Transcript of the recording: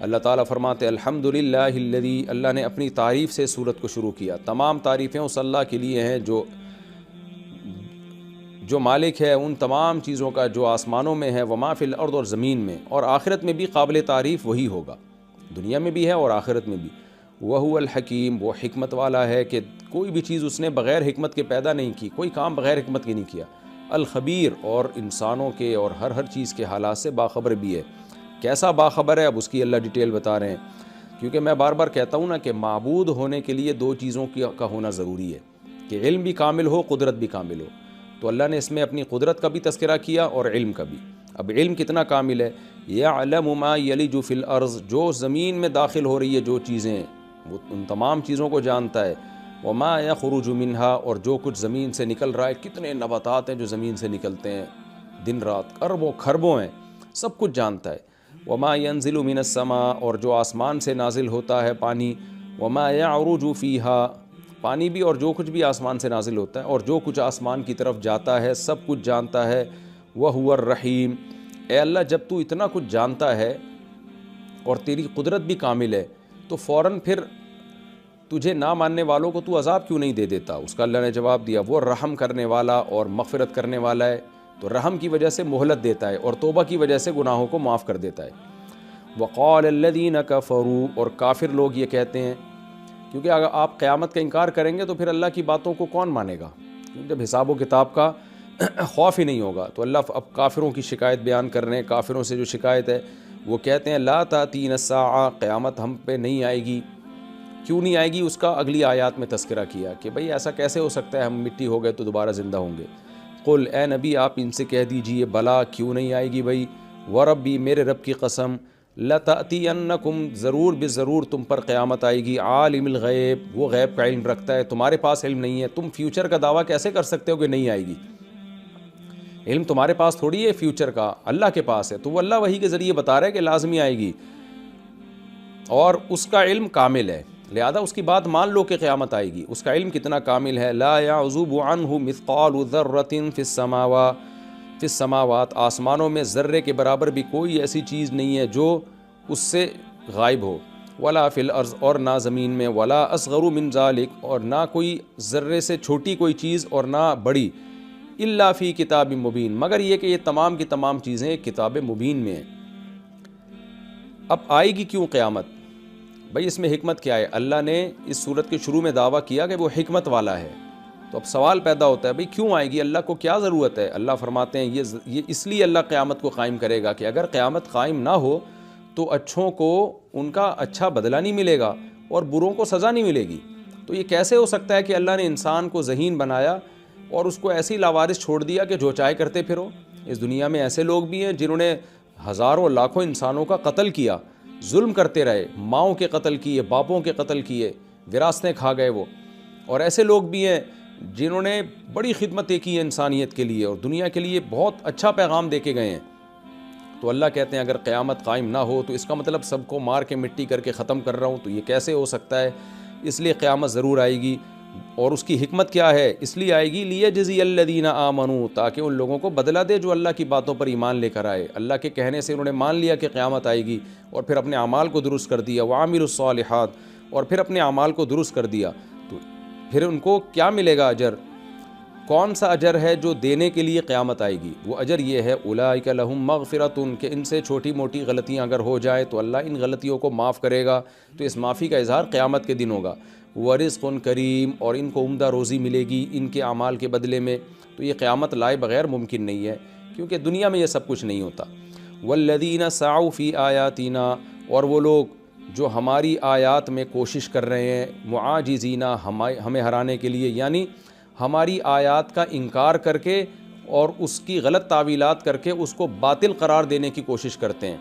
اللہ تعالیٰ فرماتے الحمدللہ الذی، اللہ نے اپنی تعریف سے سورت کو شروع کیا. تمام تعریفیں اس اللہ کے لیے ہیں جو مالک ہے ان تمام چیزوں کا جو آسمانوں میں ہے، وما فی الارض، اور زمین میں، اور آخرت میں بھی قابل تعریف وہی ہوگا، دنیا میں بھی ہے اور آخرت میں بھی. وہو الحکیم، وہ حکمت والا ہے کہ کوئی بھی چیز اس نے بغیر حکمت کے پیدا نہیں کی، کوئی کام بغیر حکمت کے نہیں کیا. الخبیر، اور انسانوں کے اور ہر چیز کے حالات سے باخبر بھی ہے. کیسا باخبر ہے اب اس کی اللہ ڈیٹیل بتا رہے ہیں، کیونکہ میں بار بار کہتا ہوں نا کہ معبود ہونے کے لیے دو چیزوں کا ہونا ضروری ہے، کہ علم بھی کامل ہو، قدرت بھی کامل ہو. تو اللہ نے اس میں اپنی قدرت کا بھی تذکرہ کیا اور علم کا بھی. اب علم کتنا کامل ہے، یعلم ما یلج فی الارض، جو زمین میں داخل ہو رہی ہے جو چیزیں، وہ ان تمام چیزوں کو جانتا ہے. وما یخرج منہا، اور جو کچھ زمین سے نکل رہا ہے، کتنے نباتات ہیں جو زمین سے نکلتے ہیں دن رات، اربوں کھربوں ہیں، سب کچھ جانتا ہے. وما ینزل من السماء، اور جو آسمان سے نازل ہوتا ہے پانی. وما یعرج فیہا، پانی بھی اور جو کچھ بھی آسمان سے نازل ہوتا ہے، اور جو کچھ آسمان کی طرف جاتا ہے سب کچھ جانتا ہے. وہو الرحیم، اے اللہ جب تو اتنا کچھ جانتا ہے اور تیری قدرت بھی کامل ہے، تو فوراً پھر تجھے نہ ماننے والوں کو تو عذاب کیوں نہیں دے دیتا؟ اس کا اللہ نے جواب دیا وہ رحم کرنے والا اور مغفرت کرنے والا ہے، تو رحم کی وجہ سے مہلت دیتا ہے اور توبہ کی وجہ سے گناہوں کو معاف کر دیتا ہے. وقال الذین کفروا، اور کافر لوگ یہ کہتے ہیں، کیونکہ اگر آپ قیامت کا انکار کریں گے تو پھر اللہ کی باتوں کو کون مانے گا؟ جب حساب و کتاب کا خوف ہی نہیں ہوگا. تو اللہ اب کافروں کی شکایت بیان کر رہے ہیں. کافروں سے جو شکایت ہے وہ کہتے ہیں لا تاتین الساعہ، قیامت ہم پہ نہیں آئے گی. کیوں نہیں آئے گی؟ اس کا اگلی آیات میں تذکرہ کیا کہ بھئی ایسا کیسے ہو سکتا ہے، ہم مٹی ہو گئے تو دوبارہ زندہ ہوں گے. قل، اے نبی آپ ان سے کہہ دیجئے بلا، کیوں نہیں آئے گی بھئی، وربی، میرے رب کی قسم، لتأتینکم، ضرور بضرور تم پر قیامت آئے گی. عالم الغیب، وہ غیب کا علم رکھتا ہے، تمہارے پاس علم نہیں ہے. تم فیوچر کا دعویٰ کیسے کر سکتے ہو کہ نہیں آئے گی؟ علم تمہارے پاس تھوڑی ہے فیوچر کا، اللہ کے پاس ہے. تو وہ اللہ وحی کے ذریعے بتا رہا ہے کہ لازمی آئے گی، اور اس کا علم کامل ہے، لہذا اس کی بات مان لو کہ قیامت آئے گی. اس کا علم کتنا کامل ہے، لا یعزب عنہ مثقال ذرۃ فی السماوات، آسمانوں میں ذرے کے برابر بھی کوئی ایسی چیز نہیں ہے جو اس سے غائب ہو. ولا فی الارض، اور نہ زمین میں. ولا اصغر من ذلک، اور نہ کوئی ذرے سے چھوٹی کوئی چیز اور نہ بڑی. الا فی کتاب مبین، مگر یہ کہ یہ تمام کی تمام چیزیں کتاب مبین میں ہیں. اب آئے گی کیوں قیامت؟ بھئی اس میں حکمت کیا ہے؟ اللہ نے اس صورت کے شروع میں دعویٰ کیا کہ وہ حکمت والا ہے. تو اب سوال پیدا ہوتا ہے بھئی کیوں آئے گی، اللہ کو کیا ضرورت ہے؟ اللہ فرماتے ہیں یہ اس لیے اللہ قیامت کو قائم کرے گا کہ اگر قیامت قائم نہ ہو تو اچھوں کو ان کا اچھا بدلہ نہیں ملے گا اور بروں کو سزا نہیں ملے گی. تو یہ کیسے ہو سکتا ہے کہ اللہ نے انسان کو ذہین بنایا اور اس کو ایسی لاوارث چھوڑ دیا کہ جو چاہے کرتے پھرو؟ اس دنیا میں ایسے لوگ بھی ہیں جنہوں نے ہزاروں لاکھوں انسانوں کا قتل کیا، ظلم کرتے رہے، ماؤں کے قتل کیے، باپوں کے قتل کیے، وراثتیں کھا گئے وہ. اور ایسے لوگ بھی ہیں جنہوں نے بڑی خدمتیں کی ہیں انسانیت کے لیے اور دنیا کے لیے بہت اچھا پیغام دے کے گئے ہیں. تو اللہ کہتے ہیں اگر قیامت قائم نہ ہو تو اس کا مطلب سب کو مار کے مٹی کر کے ختم کر رہا ہوں، تو یہ کیسے ہو سکتا ہے؟ اس لیے قیامت ضرور آئے گی. اور اس کی حکمت کیا ہے؟ اس لیے آئے گی لیجزی الذین آمنوا، تاکہ ان لوگوں کو بدلہ دے جو اللہ کی باتوں پر ایمان لے کر آئے. اللہ کے کہنے سے انہوں نے مان لیا کہ قیامت آئے گی اور پھر اپنے اعمال کو درست کر دیا. وعملوا الصالحات، اور پھر اپنے اعمال کو درست کر دیا. تو پھر ان کو کیا ملے گا اجر؟ کون سا اجر ہے جو دینے کے لیے قیامت آئے گی؟ وہ اجر یہ ہے اولئک لہم مغفرۃ، کہ ان سے چھوٹی موٹی غلطیاں اگر ہو جائے تو اللہ ان غلطیوں کو معاف کرے گا. تو اس معافی کا اظہار قیامت کے دن ہوگا. ورزق کریم، اور ان کو عمدہ روزی ملے گی ان کے اعمال کے بدلے میں. تو یہ قیامت لائے بغیر ممکن نہیں ہے، کیونکہ دنیا میں یہ سب کچھ نہیں ہوتا. والذین سعوا فی آیاتنا، اور وہ لوگ جو ہماری آیات میں کوشش کر رہے ہیں، معاجزین، ہمیں ہرانے کے لیے، یعنی ہماری آیات کا انکار کر کے اور اس کی غلط تعویلات کر کے اس کو باطل قرار دینے کی کوشش کرتے ہیں.